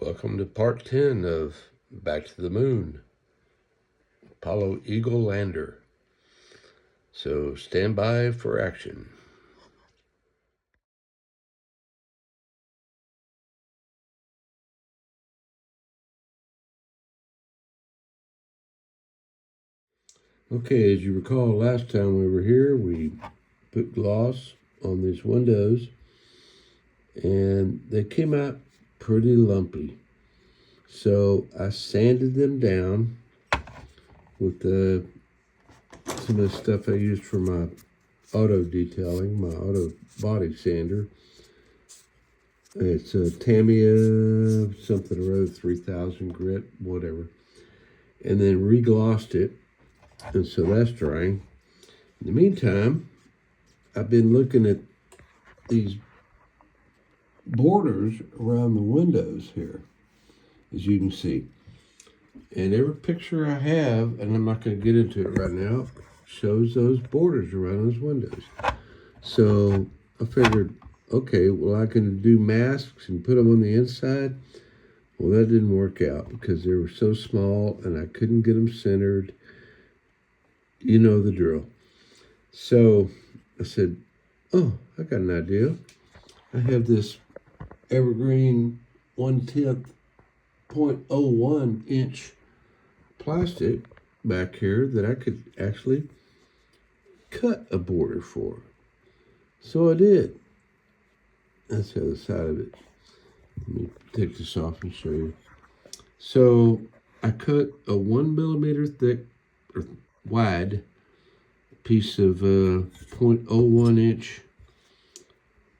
Welcome to part 10 of Back to the Moon, Apollo Eagle Lander. So stand by for action. Okay, as you recall, last time we were here, we put gloss on these windows and they came out pretty lumpy. So I sanded them down with some of the stuff I used for my auto detailing, my auto body sander. It's a Tamiya something or other, 3000 grit, whatever. And then reglossed it. And so that's drying. In the meantime, I've been looking at these borders around the windows here, as you can see. And every picture I have, and I'm not going to get into it right now, shows those borders around those windows. So I figured, okay, well, I can do masks and put them on the inside. Well, that didn't work out because they were so small and I couldn't get them centered. You know the drill. So I said, oh, I got an idea. I have this evergreen 1/10 0.01 inch plastic back here that I could actually cut a border for. So I did. That's the other side of it. Let me take this off and show you. So I cut a 1 millimeter thick or wide piece of 0.01 inch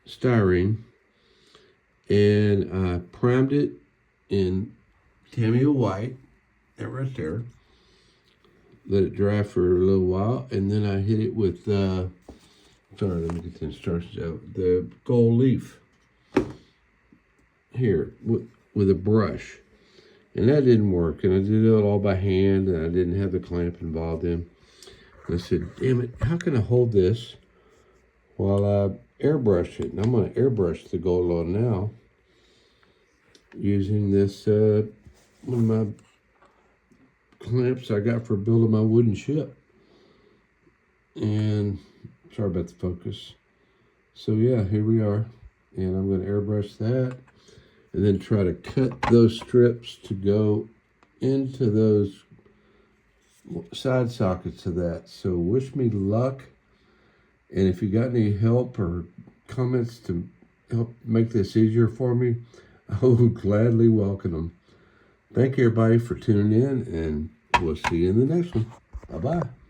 styrene, and I primed it in Tamiya white, that right there. Let it dry for a little while, and then I hit it with sorry, let me get the instructions out. The gold leaf here with a brush, and that didn't work. And I did it all by hand, and I didn't have the clamp involved in. I said, damn it, how can I hold this while I airbrush it? And I'm going to airbrush the gold on now using this, one of my clamps I got for building my wooden ship. And sorry about the focus. So yeah, here we are. And I'm going to airbrush that and then try to cut those strips to go into those side sockets of that. So wish me luck, and if you got any help or comments to help make this easier for me, I will gladly welcome them. Thank you everybody for tuning in, and we'll see you in the next one. Bye-bye.